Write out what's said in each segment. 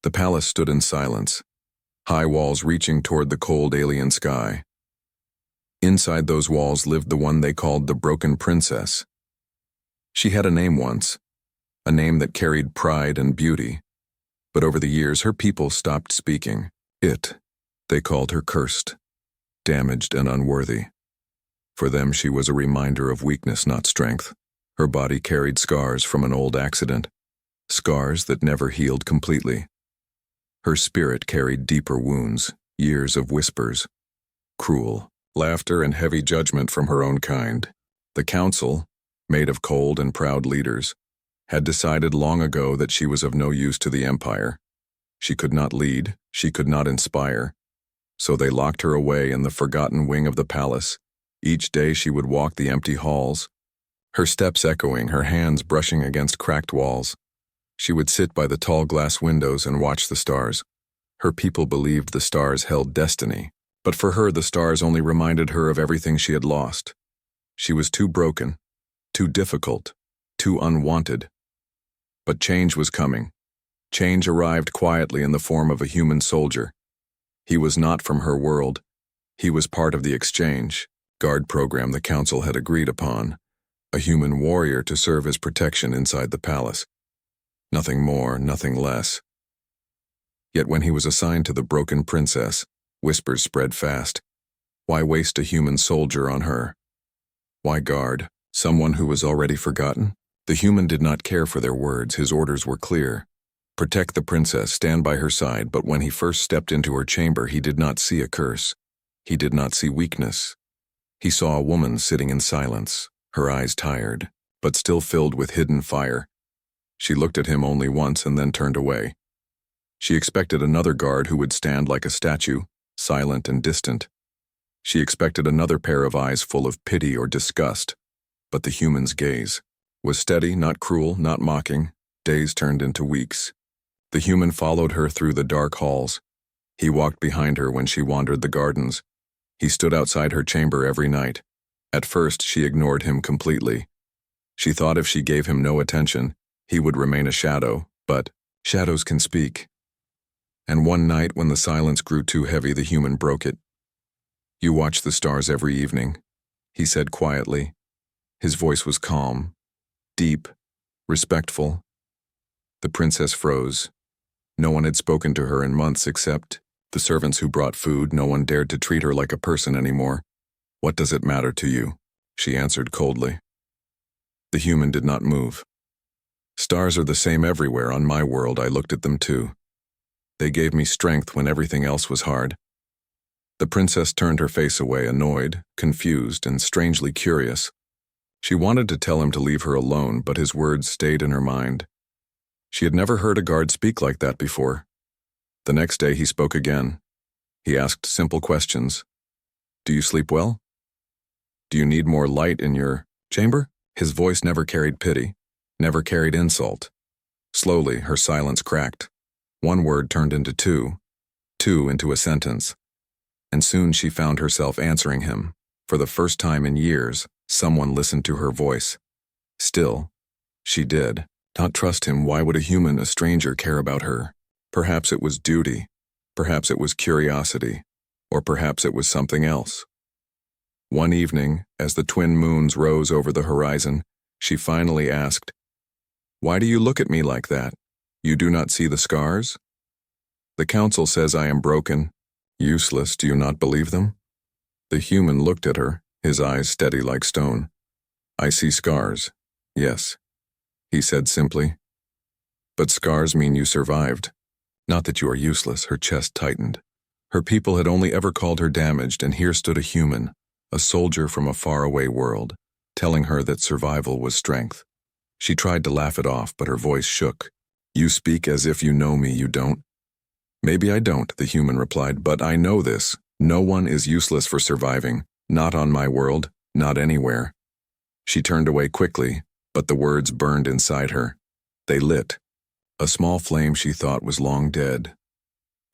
The palace stood in silence, high walls reaching toward the cold alien sky. Inside those walls lived the one they called the Broken Princess. She had a name once, a name that carried pride and beauty. But over the years, her people stopped speaking. They called her cursed, damaged and unworthy. For them, she was a reminder of weakness, not strength. Her body carried scars from an old accident, scars that never healed completely. Her spirit carried deeper wounds, years of whispers, cruel laughter and heavy judgment from her own kind. The council, made of cold and proud leaders, had decided long ago that she was of no use to the empire. She could not lead, she could not inspire. So they locked her away in the forgotten wing of the palace. Each day she would walk the empty halls, her steps echoing, her hands brushing against cracked walls. She would sit by the tall glass windows and watch the stars. Her people believed the stars held destiny, but for her the stars only reminded her of everything she had lost. She was too broken, too difficult, too unwanted. But change was coming. Change arrived quietly in the form of a human soldier. He was not from her world. He was part of the exchange guard program the council had agreed upon, a human warrior to serve as protection inside the palace. Nothing more, nothing less. Yet when he was assigned to the Broken Princess, whispers spread fast. Why waste a human soldier on her? Why guard someone who was already forgotten? The human did not care for their words. His orders were clear. Protect the princess, stand by her side. But when he first stepped into her chamber, he did not see a curse. He did not see weakness. He saw a woman sitting in silence, her eyes tired, but still filled with hidden fire. She looked at him only once and then turned away. She expected another guard who would stand like a statue, silent and distant. She expected another pair of eyes full of pity or disgust, but the human's gaze was steady, not cruel, not mocking. Days turned into weeks. The human followed her through the dark halls. He walked behind her when she wandered the gardens. He stood outside her chamber every night. At first, she ignored him completely. She thought if she gave him no attention, he would remain a shadow, but shadows can speak. And one night, when the silence grew too heavy, the human broke it. "You watch the stars every evening," he said quietly. His voice was calm, deep, respectful. The princess froze. No one had spoken to her in months except the servants who brought food. No one dared to treat her like a person anymore. "What does it matter to you?" she answered coldly. The human did not move. "Stars are the same everywhere. On my world, I looked at them too. They gave me strength when everything else was hard." The princess turned her face away, annoyed, confused, and strangely curious. She wanted to tell him to leave her alone, but his words stayed in her mind. She had never heard a guard speak like that before. The next day he spoke again. He asked simple questions. "Do you sleep well? Do you need more light in your chamber?" His voice never carried pity, never carried insult. Slowly, her silence cracked. One word turned into two into a sentence. And soon she found herself answering him. For the first time in years, someone listened to her voice. Still, she did not trust him. Why would a human, a stranger, care about her? Perhaps it was duty, perhaps it was curiosity, or perhaps it was something else. One evening, as the twin moons rose over the horizon, she finally asked, "Why do you look at me like that? You do not see the scars? The council says I am broken, useless. Do you not believe them?" The human looked at her, his eyes steady like stone. "I see scars, yes," he said simply. "But scars mean you survived. Not that you are useless." Her chest tightened. Her people had only ever called her damaged, and here stood a human, a soldier from a faraway world, telling her that survival was strength. She tried to laugh it off, but her voice shook. "You speak as if you know me, you don't." "Maybe I don't," the human replied, "but I know this. No one is useless for surviving. Not on my world, not anywhere." She turned away quickly, but the words burned inside her. They lit. A small flame she thought was long dead.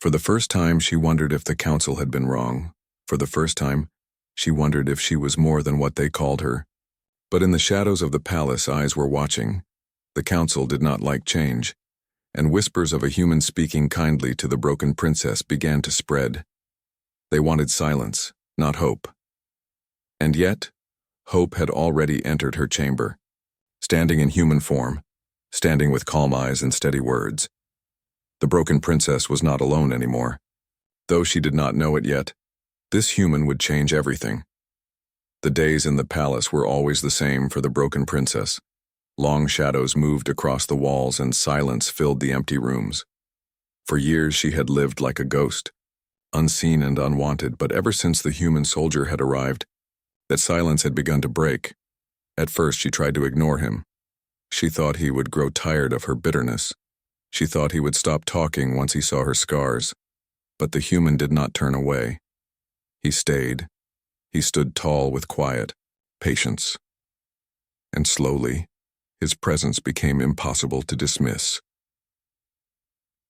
For the first time, she wondered if the council had been wrong. For the first time, she wondered if she was more than what they called her. But in the shadows of the palace, eyes were watching. The council did not like change, and whispers of a human speaking kindly to the broken princess began to spread. They wanted silence, not hope. And yet, hope had already entered her chamber, standing in human form, standing with calm eyes and steady words. The broken princess was not alone anymore. Though she did not know it yet, this human would change everything. The days in the palace were always the same for the broken princess. Long shadows moved across the walls and silence filled the empty rooms. For years she had lived like a ghost, unseen and unwanted, but ever since the human soldier had arrived, that silence had begun to break. At first she tried to ignore him. She thought he would grow tired of her bitterness. She thought he would stop talking once he saw her scars. But the human did not turn away. He stayed. He stood tall with quiet, patience. And slowly, his presence became impossible to dismiss.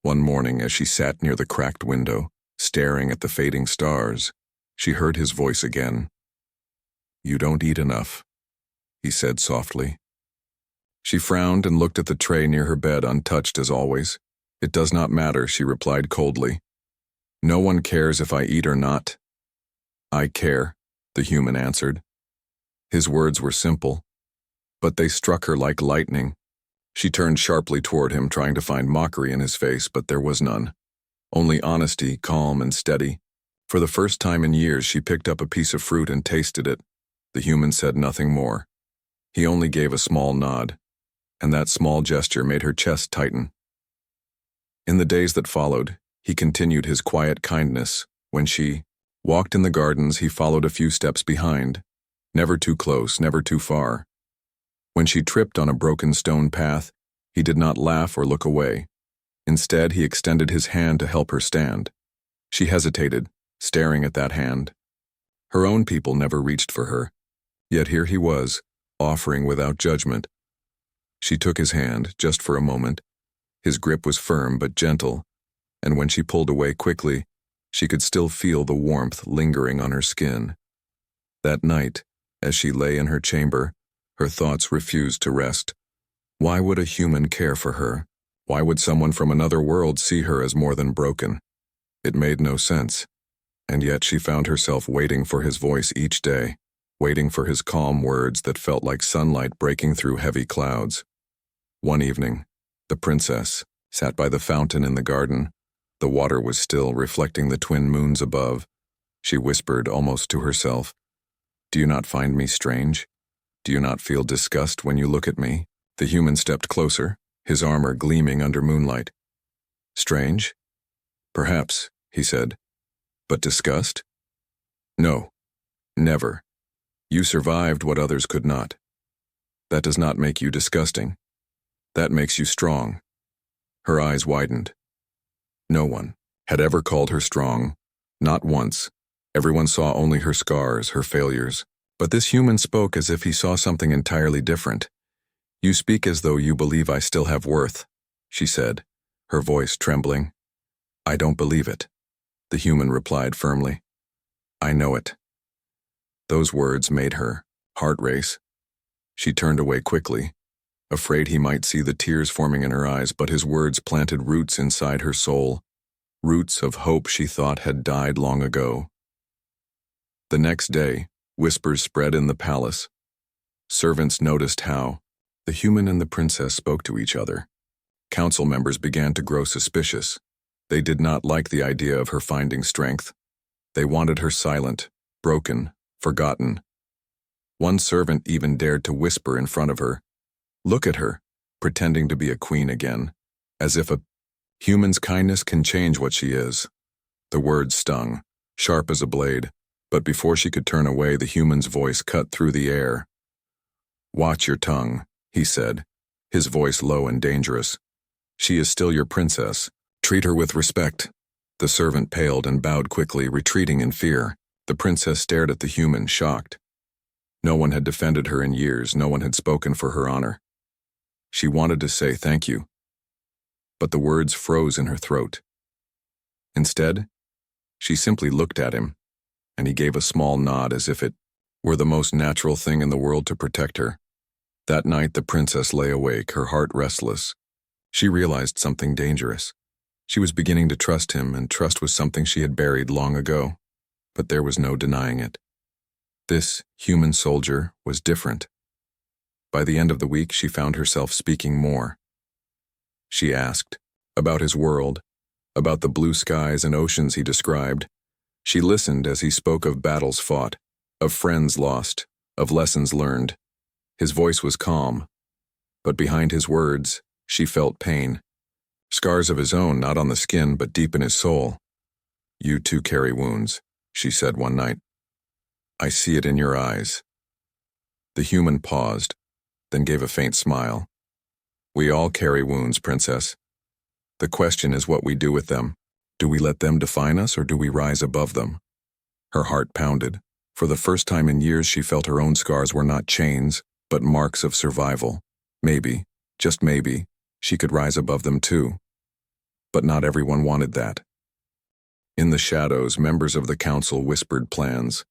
One morning, as she sat near the cracked window, staring at the fading stars, she heard his voice again. "You don't eat enough," he said softly. She frowned and looked at the tray near her bed, untouched as always. "It does not matter," she replied coldly. "No one cares if I eat or not." "I care," the human answered. His words were simple, but they struck her like lightning. She turned sharply toward him, trying to find mockery in his face, but there was none. Only honesty, calm and steady. For the first time in years, she picked up a piece of fruit and tasted it. The human said nothing more. He only gave a small nod, and that small gesture made her chest tighten. In the days that followed, he continued his quiet kindness. When she walked in the gardens, he followed a few steps behind, never too close, never too far. When she tripped on a broken stone path, he did not laugh or look away. Instead, he extended his hand to help her stand. She hesitated, staring at that hand. Her own people never reached for her, yet here he was, offering without judgment. She took his hand, just for a moment. His grip was firm but gentle, and when she pulled away quickly, she could still feel the warmth lingering on her skin. That night, as she lay in her chamber, her thoughts refused to rest. Why would a human care for her? Why would someone from another world see her as more than broken? It made no sense, and yet she found herself waiting for his voice each day, waiting for his calm words that felt like sunlight breaking through heavy clouds. One evening, the princess sat by the fountain in the garden. The water was still, reflecting the twin moons above. She whispered almost to herself, "Do you not find me strange? Do you not feel disgust when you look at me?" The human stepped closer, his armor gleaming under moonlight. "Strange? Perhaps," he said. "But disgust? No, never. You survived what others could not. That does not make you disgusting. That makes you strong." Her eyes widened. No one had ever called her strong, not once. Everyone saw only her scars, her failures. But this human spoke as if he saw something entirely different. "You speak as though you believe I still have worth," she said, her voice trembling. "I don't believe it," the human replied firmly. "I know it." Those words made her heart race. She turned away quickly, afraid he might see the tears forming in her eyes, but his words planted roots inside her soul, roots of hope she thought had died long ago. The next day, whispers spread in the palace. Servants noticed how the human and the princess spoke to each other. Council members began to grow suspicious. They did not like the idea of her finding strength. They wanted her silent, broken, forgotten. One servant even dared to whisper in front of her, "Look at her," pretending to be a queen again, as if a human's kindness can change what she is. The words stung, sharp as a blade, but before she could turn away, the human's voice cut through the air. "Watch your tongue," he said, his voice low and dangerous. "She is still your princess. Treat her with respect." The servant paled and bowed quickly, retreating in fear. The princess stared at the human, shocked. No one had defended her in years, no one had spoken for her honor. She wanted to say thank you, but the words froze in her throat. Instead, she simply looked at him, and he gave a small nod as if it were the most natural thing in the world to protect her. That night the princess lay awake, her heart restless. She realized something dangerous. She was beginning to trust him, and trust was something she had buried long ago. But there was no denying it. This human soldier was different. By the end of the week, she found herself speaking more. She asked about his world, about the blue skies and oceans he described. She listened as he spoke of battles fought, of friends lost, of lessons learned. His voice was calm, but behind his words, she felt pain. Scars of his own, not on the skin, but deep in his soul. "You too carry wounds," she said one night. "I see it in your eyes." The human paused, then gave a faint smile. "We all carry wounds, Princess. The question is what we do with them. Do we let them define us, or do we rise above them?" Her heart pounded. For the first time in years, she felt her own scars were not chains, but marks of survival. Maybe, just maybe, she could rise above them too. But not everyone wanted that. In the shadows, members of the council whispered plans.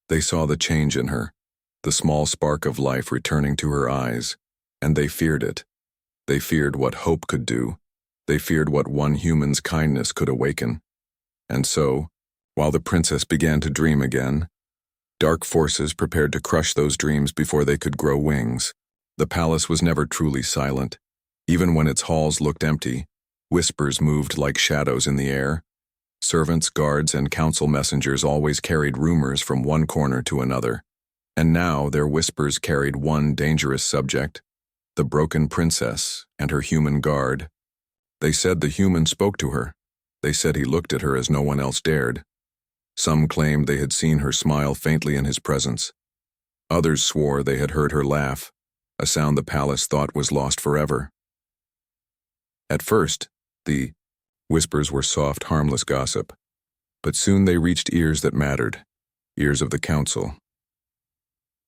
They saw the change in her, the small spark of life returning to her eyes, and they feared it. They feared what hope could do. They feared what one human's kindness could awaken. And so, while the princess began to dream again, dark forces prepared to crush those dreams before they could grow wings. The palace was never truly silent. Even when its halls looked empty, whispers moved like shadows in the air. Servants, guards, and council messengers always carried rumors from one corner to another. And now their whispers carried one dangerous subject: the broken princess and her human guard. They said the human spoke to her. They said he looked at her as no one else dared. Some claimed they had seen her smile faintly in his presence. Others swore they had heard her laugh, a sound the palace thought was lost forever. At first, the whispers were soft, harmless gossip, but soon they reached ears that mattered, ears of the council.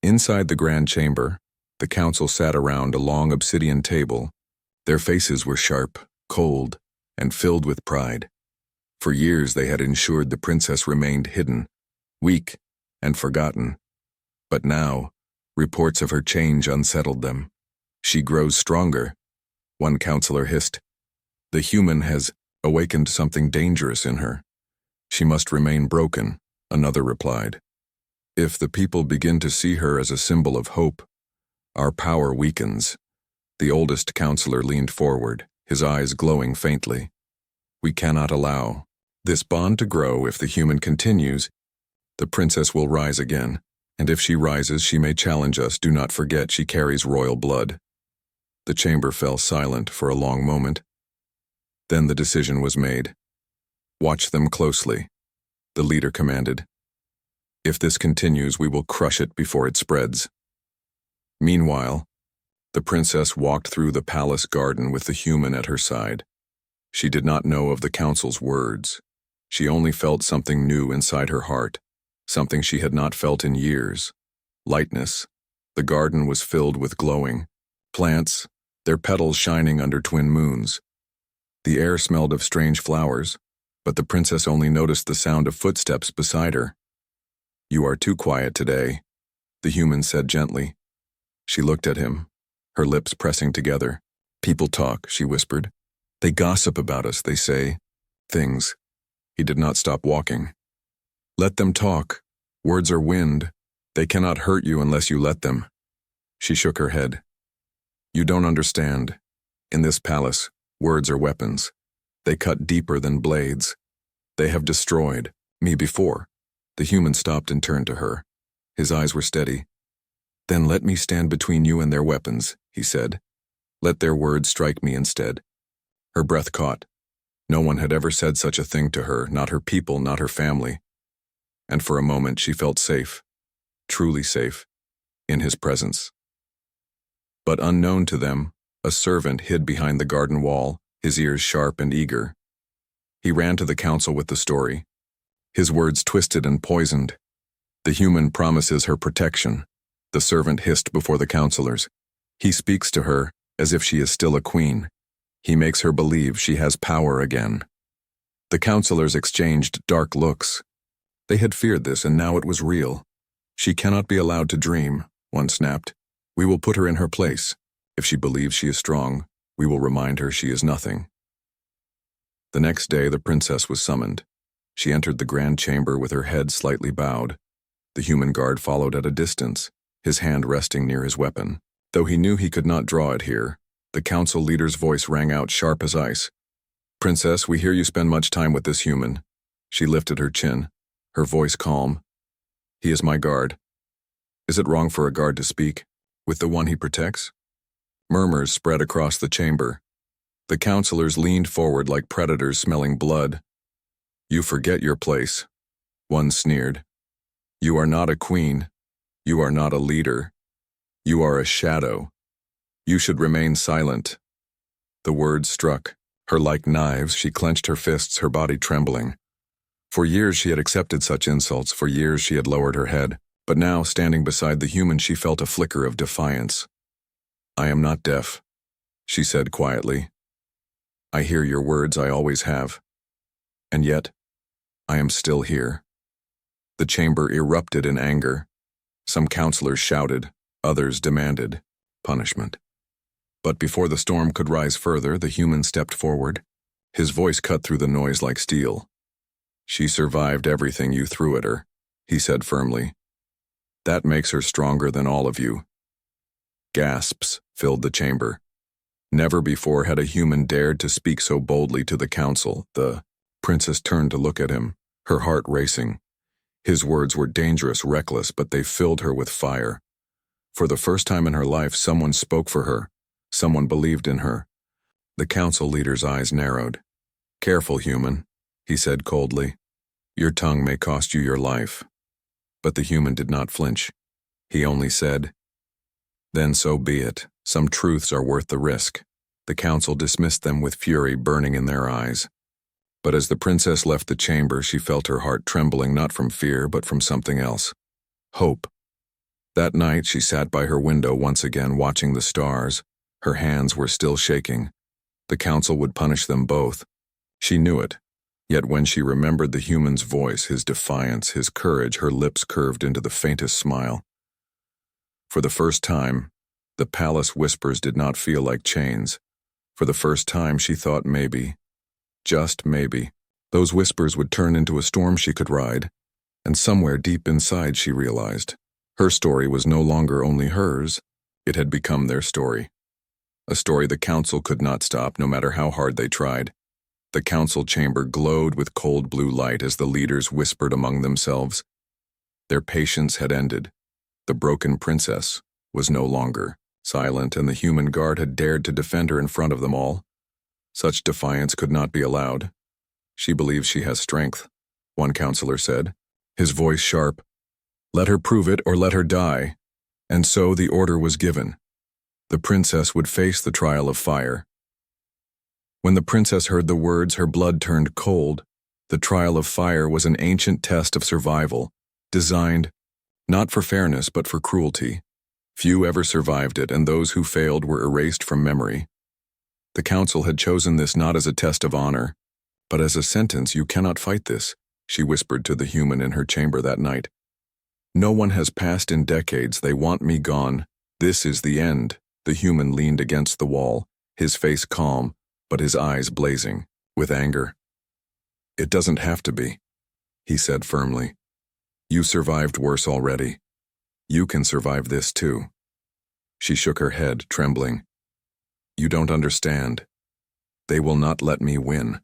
Inside the grand chamber, the council sat around a long obsidian table. Their faces were sharp, cold, and filled with pride. For years they had ensured the princess remained hidden, weak, and forgotten. But now, reports of her change unsettled them. "She grows stronger," one counselor hissed. "The human has awakened something dangerous in her. She must remain broken," another replied. "If the people begin to see her as a symbol of hope, our power weakens." The oldest counselor leaned forward, his eyes glowing faintly. "We cannot allow this bond to grow. If the human continues, the princess will rise again, and if she rises, she may challenge us. Do not forget she carries royal blood." The chamber fell silent for a long moment. Then the decision was made. "Watch them closely," the leader commanded. "If this continues, we will crush it before it spreads." Meanwhile, the princess walked through the palace garden with the human at her side. She did not know of the council's words. She only felt something new inside her heart, something she had not felt in years. Lightness. The garden was filled with glowing plants, their petals shining under twin moons. The air smelled of strange flowers, but the princess only noticed the sound of footsteps beside her. "You are too quiet today," the human said gently. She looked at him, her lips pressing together. "People talk," she whispered. "They gossip about us, they say things." He did not stop walking. "Let them talk. Words are wind. They cannot hurt you unless you let them." She shook her head. "You don't understand. In this palace, words are weapons. They cut deeper than blades. They have destroyed me before." The human stopped and turned to her. His eyes were steady. "Then let me stand between you and their weapons," he said. "Let their words strike me instead." Her breath caught. No one had ever said such a thing to her, not her people, not her family. And for a moment she felt safe, truly safe, in his presence. But unknown to them, a servant hid behind the garden wall, his ears sharp and eager. He ran to the council with the story. His words twisted and poisoned. "The human promises her protection," the servant hissed before the counselors. "He speaks to her as if she is still a queen. He makes her believe she has power again." The counselors exchanged dark looks. They had feared this, and now it was real. "She cannot be allowed to dream," one snapped. "We will put her in her place. If she believes she is strong, We will remind her she is nothing. The next day, the princess was summoned. She entered the grand chamber with her head slightly bowed. The human guard followed at a distance, his hand resting near his weapon. Though he knew he could not draw it here, the council leader's voice rang out sharp as ice. "Princess, we hear you spend much time with this human." She lifted her chin, her voice calm. "He is my guard." "Is it wrong for a guard to speak with the one he protects?" Murmurs spread across the chamber. The counselors leaned forward like predators smelling blood. "You forget your place," one sneered. "You are not a queen. You are not a leader. You are a shadow. You should remain silent." The words struck her like knives. She clenched her fists, her body trembling. For years she had accepted such insults, for years she had lowered her head, but now, standing beside the human, she felt a flicker of defiance. "I am not deaf," she said quietly. "I hear your words, I always have. And yet, I am still here." The chamber erupted in anger. Some counselors shouted, others demanded punishment. But before the storm could rise further, the human stepped forward. His voice cut through the noise like steel. "She survived everything you threw at her," he said firmly. "That makes her stronger than all of you." Gasps filled the chamber. Never before had a human dared to speak so boldly to the council. The princess turned to look at him, her heart racing. His words were dangerous, reckless, but they filled her with fire. For the first time in her life, someone spoke for her. Someone believed in her. The council leader's eyes narrowed. "Careful, human," he said coldly. "Your tongue may cost you your life." But the human did not flinch. He only said, "Then so be it. Some truths are worth the risk." The council dismissed them with fury burning in their eyes. But as the princess left the chamber, she felt her heart trembling, not from fear, but from something else. Hope. That night, she sat by her window once again, watching the stars. Her hands were still shaking. The council would punish them both. She knew it. Yet when she remembered the human's voice, his defiance, his courage, her lips curved into the faintest smile. For the first time, the palace whispers did not feel like chains. For the first time, she thought maybe, just maybe, those whispers would turn into a storm she could ride. And somewhere deep inside, she realized, her story was no longer only hers. It had become their story. A story the council could not stop, no matter how hard they tried. The council chamber glowed with cold blue light as the leaders whispered among themselves. Their patience had ended. The broken princess was no longer silent, and the human guard had dared to defend her in front of them all. Such defiance could not be allowed. "She believes she has strength," one counselor said, his voice sharp. "Let her prove it or let her die." And so the order was given. The princess would face the trial of fire. When the princess heard the words, her blood turned cold. The trial of fire was an ancient test of survival, designed not for fairness but for cruelty. Few ever survived it, and those who failed were erased from memory. The council had chosen this not as a test of honor, but as a sentence. "You cannot fight this," she whispered to the human in her chamber that night. "No one has passed in decades. They want me gone. This is the end." The human leaned against the wall, his face calm, but his eyes blazing with anger. "It doesn't have to be," he said firmly. "You survived worse already. You can survive this too." She shook her head, trembling. "You don't understand. They will not let me win.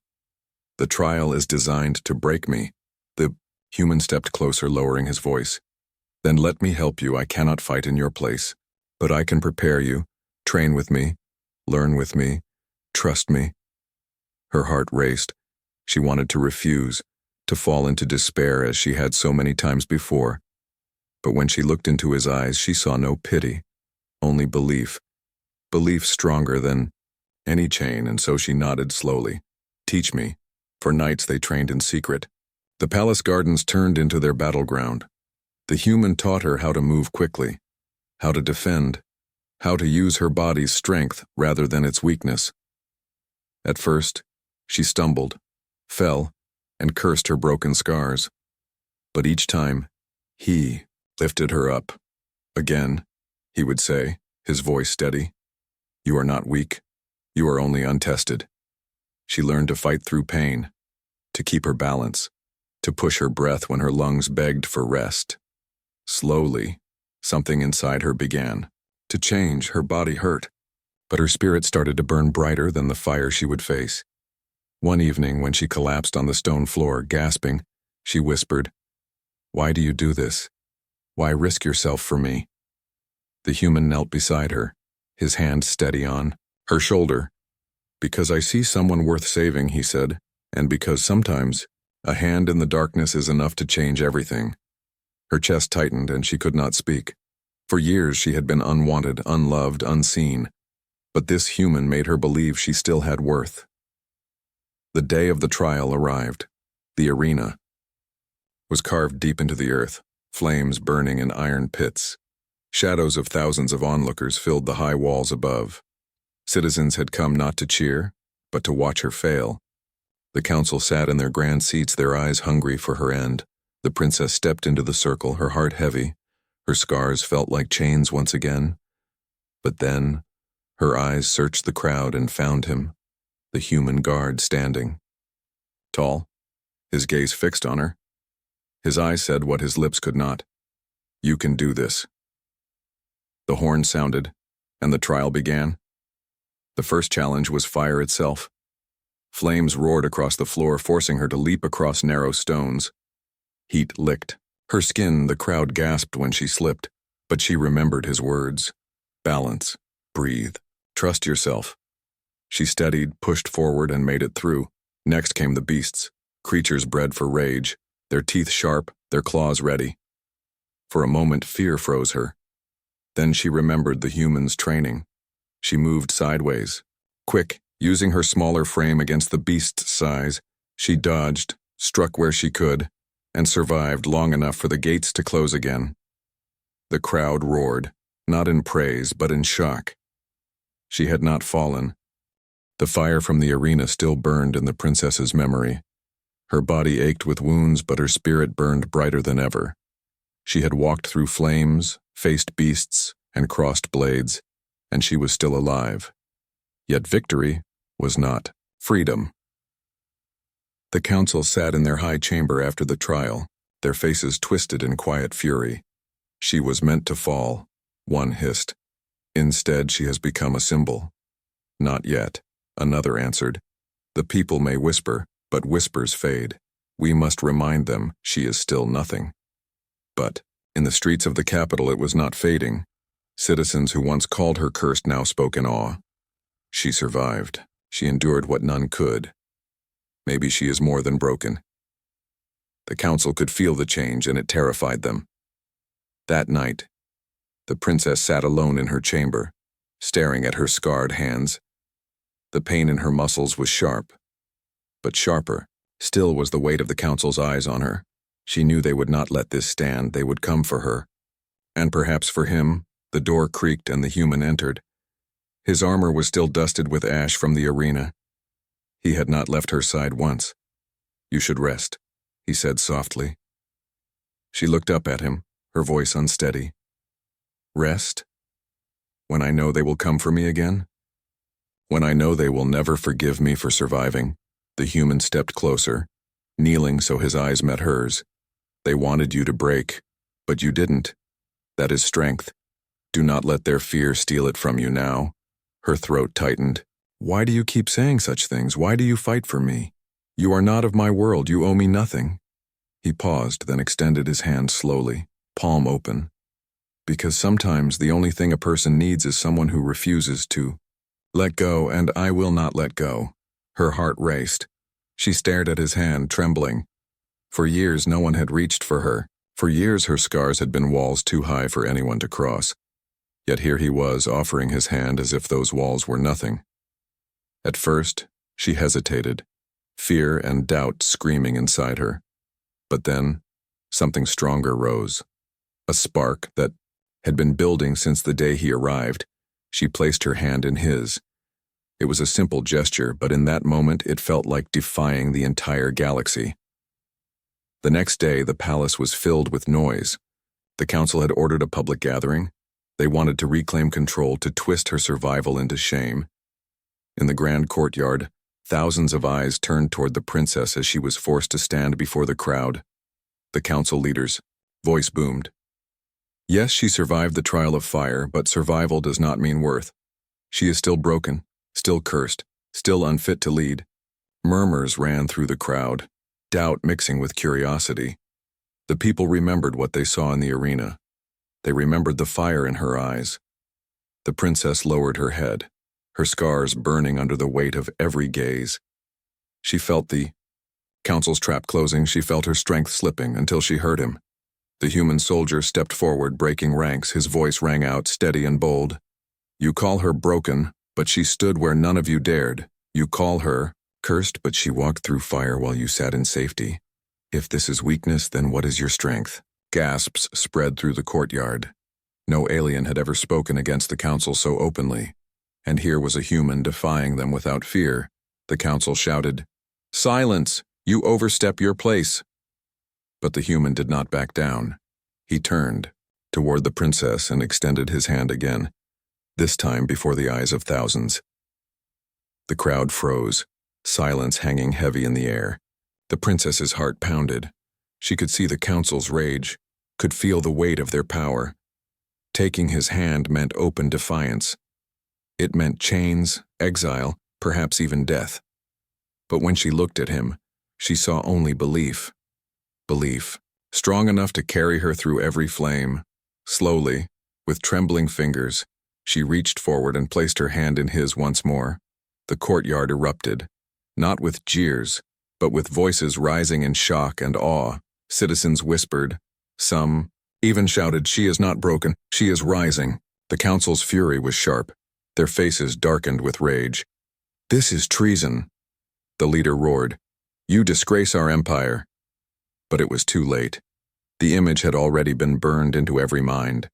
The trial is designed to break me." The human stepped closer, lowering his voice. "Then let me help you. I cannot fight in your place, but I can prepare you. Train with me, learn with me, trust me." Her heart raced. She wanted to refuse, to fall into despair as she had so many times before. But when she looked into his eyes, she saw no pity, only belief. Belief stronger than any chain, and so she nodded slowly. "Teach me." For nights they trained in secret. The palace gardens turned into their battleground. The human taught her how to move quickly, how to defend, how to use her body's strength rather than its weakness. At first, she stumbled, fell, and cursed her broken scars. But each time, he lifted her up. "Again," he would say, his voice steady. "You are not weak. You are only untested. She learned to fight through pain, to keep her balance, to push her breath when her lungs begged for rest. Slowly, something inside her began to change. Her body hurt, but her spirit started to burn brighter than the fire she would face. One evening, when she collapsed on the stone floor, gasping, she whispered, "Why do you do this? Why risk yourself for me?" The human knelt beside her, his hand steady on her shoulder. "Because I see someone worth saving," he said, "and because sometimes a hand in the darkness is enough to change everything." Her chest tightened and she could not speak. For years she had been unwanted, unloved, unseen, but this human made her believe she still had worth. The day of the trial arrived. The arena was carved deep into the earth, flames burning in iron pits. Shadows of thousands of onlookers filled the high walls above. Citizens had come not to cheer, but to watch her fail. The council sat in their grand seats, their eyes hungry for her end. The princess stepped into the circle, her heart heavy. Her scars felt like chains once again. But then, her eyes searched the crowd and found him, the human guard standing. Tall, his gaze fixed on her. His eyes said what his lips could not. "You can do this." The horn sounded, and the trial began. The first challenge was fire itself. Flames roared across the floor, forcing her to leap across narrow stones. Heat licked her skin. The crowd gasped when she slipped, but she remembered his words. Balance, breathe, trust yourself. She steadied, pushed forward, and made it through. Next came the beasts, creatures bred for rage, their teeth sharp, their claws ready. For a moment, fear froze her. Then she remembered the human's training. She moved sideways. Quick, using her smaller frame against the beast's size, she dodged, struck where she could, and survived long enough for the gates to close again. The crowd roared, not in praise, but in shock. She had not fallen. The fire from the arena still burned in the princess's memory. Her body ached with wounds, but her spirit burned brighter than ever. She had walked through flames, faced beasts, and crossed blades, and she was still alive. Yet victory was not freedom. The council sat in their high chamber after the trial, their faces twisted in quiet fury. "She was meant to fall," one hissed. "Instead, she has become a symbol." "Not yet," another answered. "The people may whisper, but whispers fade. We must remind them she is still nothing." But in the streets of the capital it was not fading. Citizens who once called her cursed now spoke in awe. She survived. She endured what none could. Maybe she is more than broken. The council could feel the change, and it terrified them. That night, the princess sat alone in her chamber, staring at her scarred hands. The pain in her muscles was sharp, but sharper still was the weight of the council's eyes on her. She knew they would not let this stand. They would come for her. And perhaps for him. The door creaked and the human entered. His armor was still dusted with ash from the arena. He had not left her side once. "You should rest," he said softly. She looked up at him, her voice unsteady. "Rest? When I know they will come for me again? When I know they will never forgive me for surviving?" The human stepped closer, kneeling so his eyes met hers. "They wanted you to break, but you didn't. That is strength. Do not let their fear steal it from you now." Her throat tightened. "Why do you keep saying such things? Why do you fight for me? You are not of my world. You owe me nothing." He paused, then extended his hand slowly, palm open. "Because sometimes the only thing a person needs is someone who refuses to let go, and I will not let go." Her heart raced. She stared at his hand, trembling. For years no one had reached for her. For years her scars had been walls too high for anyone to cross. Yet here he was, offering his hand as if those walls were nothing. At first, she hesitated, fear and doubt screaming inside her. But then, something stronger rose. A spark that had been building since the day he arrived. She placed her hand in his. It was a simple gesture, but in that moment it felt like defying the entire galaxy. The next day, the palace was filled with noise. The council had ordered a public gathering. They wanted to reclaim control, to twist her survival into shame. In the grand courtyard, thousands of eyes turned toward the princess as she was forced to stand before the crowd. The council leader's voice boomed. Yes, she survived the trial of fire, but survival does not mean worth. She is still broken, still cursed, still unfit to lead. Murmurs ran through the crowd, doubt mixing with curiosity. The people remembered what they saw in the arena. They remembered the fire in her eyes. The princess lowered her head, her scars burning under the weight of every gaze. She felt the council's trap closing. She felt her strength slipping until she heard him. The human soldier stepped forward, breaking ranks. His voice rang out, steady and bold. You call her broken, but she stood where none of you dared. You call her cursed, but she walked through fire while you sat in safety. If this is weakness, then what is your strength? Gasps spread through the courtyard. No alien had ever spoken against the council so openly, and here was a human defying them without fear. The council shouted, Silence! You overstep your place! But the human did not back down. He turned toward the princess and extended his hand again, this time before the eyes of thousands. The crowd froze, silence hanging heavy in the air. The princess's heart pounded. She could see the council's rage, could feel the weight of their power. Taking his hand meant open defiance. It meant chains, exile, perhaps even death. But when she looked at him, she saw only belief. Belief, strong enough to carry her through every flame. Slowly, with trembling fingers, she reached forward and placed her hand in his once more. The courtyard erupted, not with jeers, but with voices rising in shock and awe. Citizens whispered. Some even shouted, She is not broken, she is rising. The council's fury was sharp, their faces darkened with rage. This is treason, the leader roared. You disgrace our empire. But it was too late. The image had already been burned into every mind.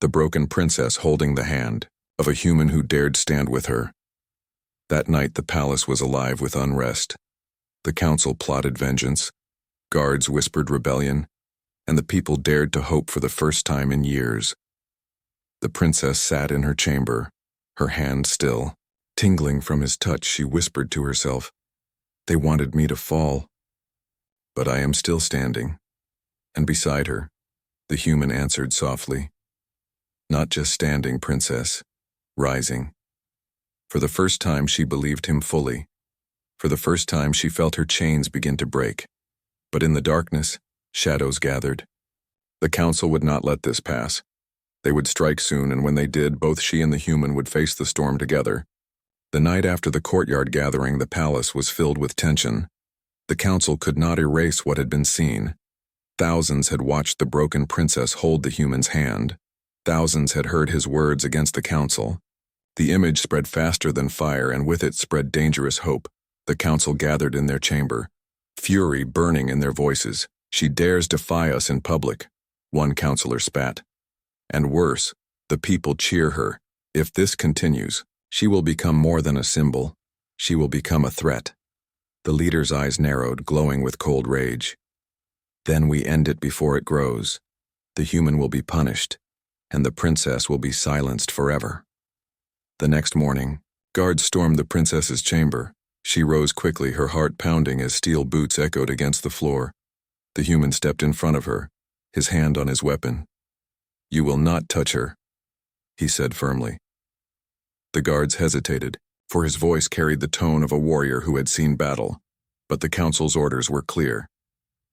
The broken princess holding the hand of a human who dared stand with her. That night the palace was alive with unrest. The council plotted vengeance, guards whispered rebellion, and the people dared to hope for the first time in years. The princess sat in her chamber, her hand still. Tingling from his touch, she whispered to herself, They wanted me to fall. But I am still standing. And beside her, the human answered softly, Not just standing, princess, rising. For the first time she believed him fully. For the first time she felt her chains begin to break. But in the darkness, shadows gathered. The council would not let this pass. They would strike soon, and when they did, both she and the human would face the storm together. The night after the courtyard gathering, the palace was filled with tension. The council could not erase what had been seen. Thousands had watched the broken princess hold the human's hand. Thousands had heard his words against the council. The image spread faster than fire, and with it spread dangerous hope. The council gathered in their chamber, fury burning in their voices. She dares defy us in public, one counselor spat. And worse, the people cheer her. If this continues, she will become more than a symbol. She will become a threat. The leader's eyes narrowed, glowing with cold rage. Then we end it before it grows. The human will be punished, and the princess will be silenced forever. The next morning, guards stormed the princess's chamber. She rose quickly, her heart pounding as steel boots echoed against the floor. The human stepped in front of her, his hand on his weapon. You will not touch her, he said firmly. The guards hesitated, for his voice carried the tone of a warrior who had seen battle. But the council's orders were clear.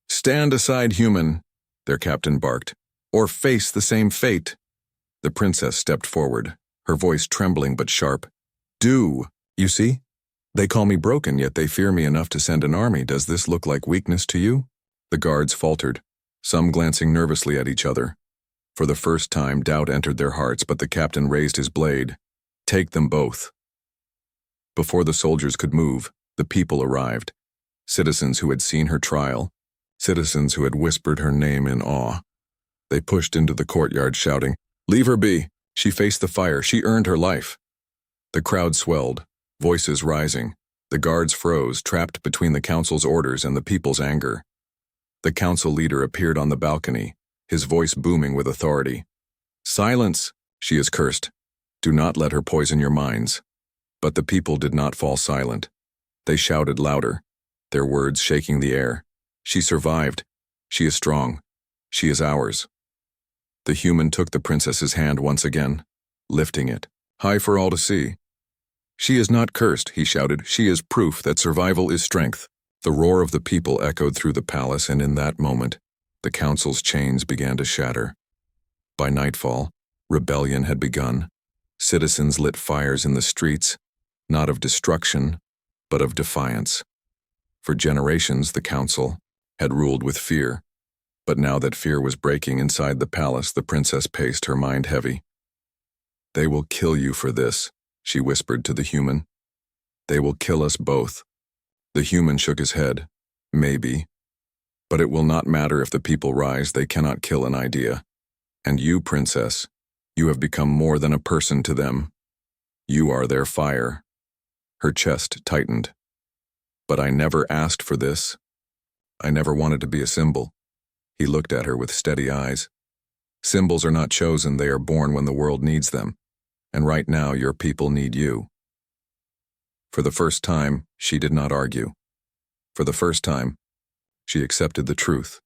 Stand aside, human, their captain barked, or face the same fate. The princess stepped forward, her voice trembling but sharp. Do, you see? They call me broken, yet they fear me enough to send an army. Does this look like weakness to you? The guards faltered, some glancing nervously at each other. For the first time, doubt entered their hearts, but the captain raised his blade. Take them both. Before the soldiers could move, the people arrived. Citizens who had seen her trial, citizens who had whispered her name in awe. They pushed into the courtyard shouting, Leave her be! She faced the fire, she earned her life. The crowd swelled, voices rising. The guards froze, trapped between the council's orders and the people's anger. The council leader appeared on the balcony, his voice booming with authority. Silence! She is cursed. Do not let her poison your minds. But the people did not fall silent. They shouted louder, their words shaking the air. She survived. She is strong. She is ours. The human took the princess's hand once again, lifting it, high for all to see. She is not cursed, he shouted. She is proof that survival is strength. The roar of the people echoed through the palace, and in that moment, the council's chains began to shatter. By nightfall, rebellion had begun. Citizens lit fires in the streets, not of destruction, but of defiance. For generations, the council had ruled with fear. But now that fear was breaking inside the palace, the princess paced, her mind heavy. They will kill you for this, she whispered to the human. They will kill us both. The human shook his head. Maybe. But it will not matter if the people rise. They cannot kill an idea. And you, princess, you have become more than a person to them. You are their fire. Her chest tightened. But I never asked for this. I never wanted to be a symbol. He looked at her with steady eyes. Symbols are not chosen, they are born when the world needs them. And right now, your people need you. For the first time, she did not argue. For the first time, she accepted the truth.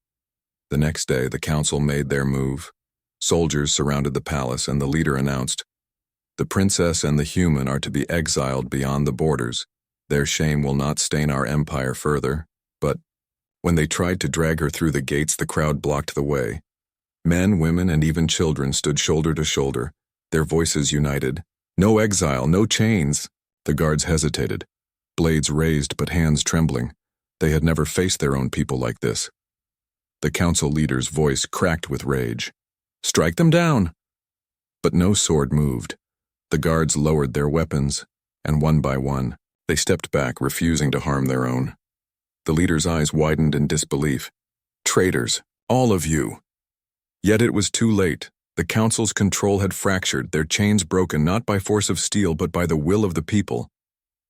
The next day, the council made their move. Soldiers surrounded the palace, and the leader announced, "The princess and the human are to be exiled beyond the borders. Their shame will not stain our empire further." But when they tried to drag her through the gates, the crowd blocked the way. Men, women, and even children stood shoulder to shoulder, their voices united. No exile, no chains. The guards hesitated, blades raised but hands trembling. They had never faced their own people like this. The council leader's voice cracked with rage. "Strike them down!" But no sword moved. The guards lowered their weapons, and one by one, they stepped back, refusing to harm their own. The leader's eyes widened in disbelief. "Traitors, all of you!" Yet it was too late. The council's control had fractured, their chains broken not by force of steel but by the will of the people.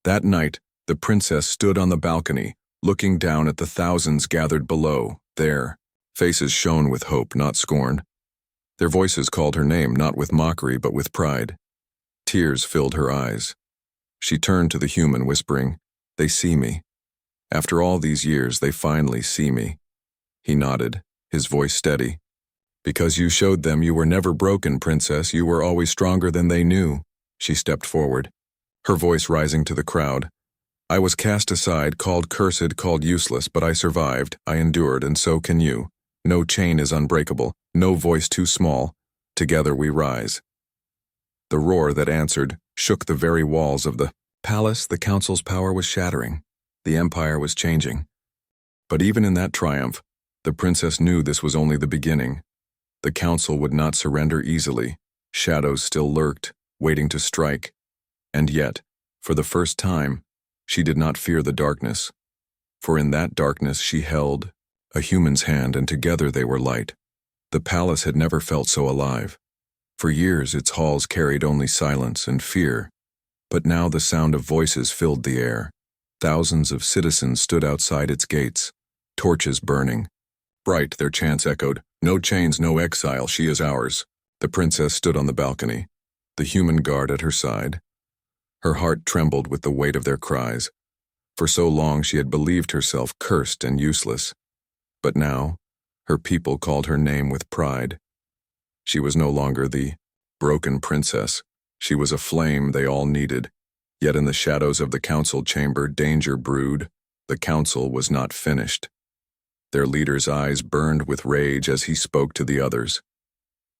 That night, the princess stood on the balcony, looking down at the thousands gathered below. Their faces shone with hope, not scorn. Their voices called her name, not with mockery but with pride. Tears filled her eyes. She turned to the human, whispering, "They see me. After all these years, they finally see me." He nodded, his voice steady. "Because you showed them you were never broken, princess. You were always stronger than they knew." She stepped forward, her voice rising to the crowd. "I was cast aside, called cursed, called useless, but I survived, I endured, and so can you. No chain is unbreakable, no voice too small. Together we rise." The roar that answered shook the very walls of the palace. The council's power was shattering. The empire was changing. But even in that triumph, the princess knew this was only the beginning. The council would not surrender easily. Shadows still lurked, waiting to strike. And yet, for the first time, she did not fear the darkness. For in that darkness she held a human's hand, and together they were light. The palace had never felt so alive. For years its halls carried only silence and fear. But now the sound of voices filled the air. Thousands of citizens stood outside its gates, torches burning. Bright, their chants echoed, "No chains, no exile, she is ours." The princess stood on the balcony, the human guard at her side. Her heart trembled with the weight of their cries. For so long she had believed herself cursed and useless. But now, her people called her name with pride. She was no longer the broken princess. She was a flame they all needed. Yet in the shadows of the council chamber, danger brewed. The council was not finished. Their leader's eyes burned with rage as he spoke to the others.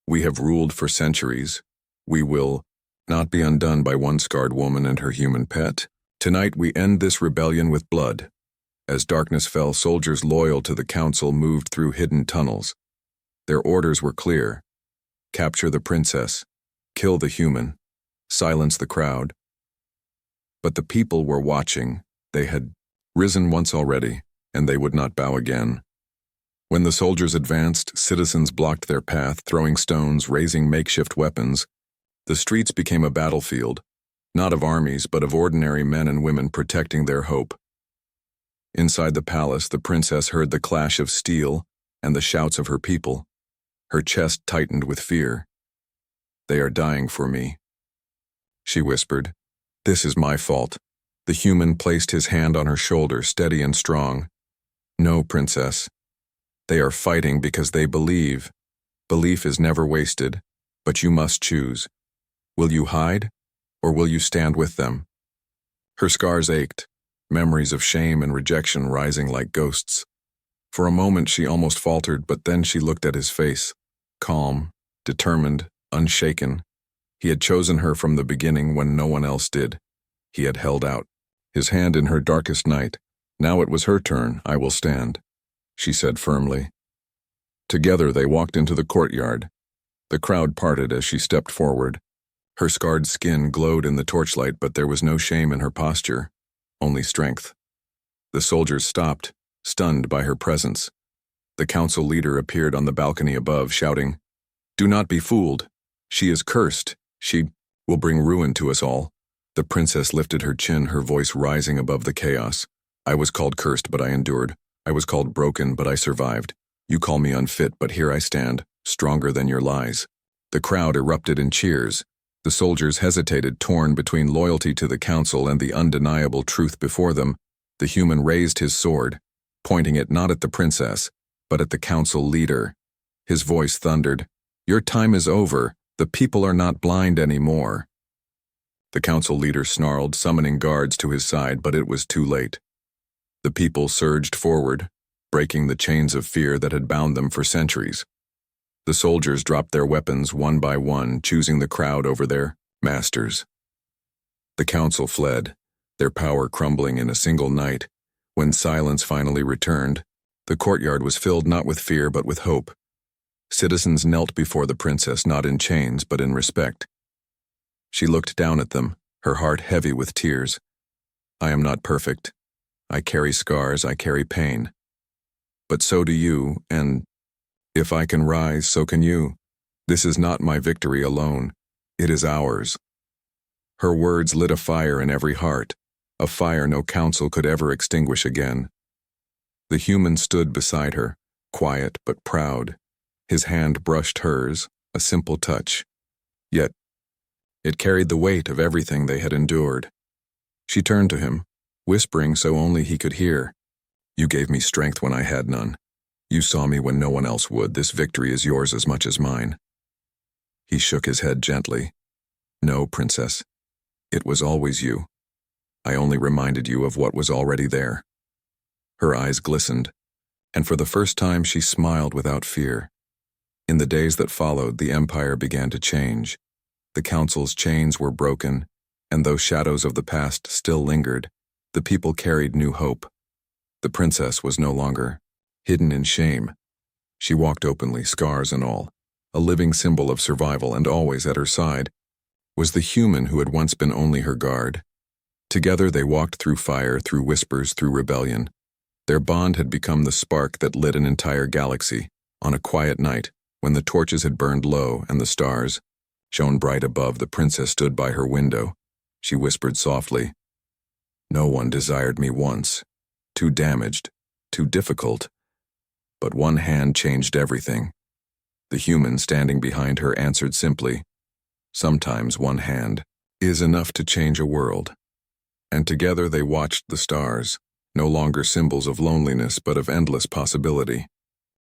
"We have ruled for centuries. We will not be undone by one scarred woman and her human pet. Tonight we end this rebellion with blood." As darkness fell, soldiers loyal to the council moved through hidden tunnels. Their orders were clear. Capture the princess. Kill the human. Silence the crowd. But the people were watching. They had risen once already, and they would not bow again. When the soldiers advanced, citizens blocked their path, throwing stones, raising makeshift weapons. The streets became a battlefield, not of armies, but of ordinary men and women protecting their hope. Inside the palace, the princess heard the clash of steel and the shouts of her people. Her chest tightened with fear. "They are dying for me," she whispered. This is my fault. The human placed his hand on her shoulder, steady and strong. No, princess. They are fighting because they believe. Belief is never wasted, but you must choose. Will you hide, or will you stand with them? Her scars ached, memories of shame and rejection rising like ghosts. For a moment she almost faltered, but then she looked at his face, calm, determined, unshaken. He had chosen her from the beginning when no one else did. He had held out, his hand in her darkest night. Now it was her turn. I will stand, she said firmly. Together they walked into the courtyard. The crowd parted as she stepped forward. Her scarred skin glowed in the torchlight, but there was no shame in her posture, only strength. The soldiers stopped, stunned by her presence. The council leader appeared on the balcony above, shouting, "Do not be fooled. She is cursed. She will bring ruin to us all." The princess lifted her chin, her voice rising above the chaos. "I was called cursed, but I endured. I was called broken, but I survived. You call me unfit, but here I stand, stronger than your lies." The crowd erupted in cheers. The soldiers hesitated, torn between loyalty to the council and the undeniable truth before them. The human raised his sword, pointing it not at the princess, but at the council leader. His voice thundered, "Your time is over. The people are not blind anymore." The council leader snarled, summoning guards to his side, but it was too late. The people surged forward, breaking the chains of fear that had bound them for centuries. The soldiers dropped their weapons one by one, choosing the crowd over their masters. The council fled, their power crumbling in a single night. When silence finally returned, the courtyard was filled not with fear but with hope. Citizens knelt before the princess, not in chains but in respect. She looked down at them, her heart heavy with tears. "I am not perfect. I carry scars, I carry pain. But so do you, and if I can rise, so can you. This is not my victory alone. It is ours." Her words lit a fire in every heart, a fire no council could ever extinguish again. The human stood beside her, quiet but proud. His hand brushed hers, a simple touch. Yet, it carried the weight of everything they had endured. She turned to him, whispering so only he could hear. "You gave me strength when I had none. You saw me when no one else would. This victory is yours as much as mine." He shook his head gently. "No, princess. It was always you. I only reminded you of what was already there." Her eyes glistened, and for the first time she smiled without fear. In the days that followed, the empire began to change. The council's chains were broken, and though shadows of the past still lingered, the people carried new hope. The princess was no longer hidden in shame. She walked openly, scars and all, a living symbol of survival, and always at her side was the human who had once been only her guard. Together they walked through fire, through whispers, through rebellion. Their bond had become the spark that lit an entire galaxy. On a quiet night, when the torches had burned low and the stars shone bright above, the princess stood by her window. She whispered softly, "No one desired me once. Too damaged, too difficult. But one hand changed everything." The human standing behind her answered simply, "Sometimes one hand is enough to change a world." And together they watched the stars, no longer symbols of loneliness but of endless possibility.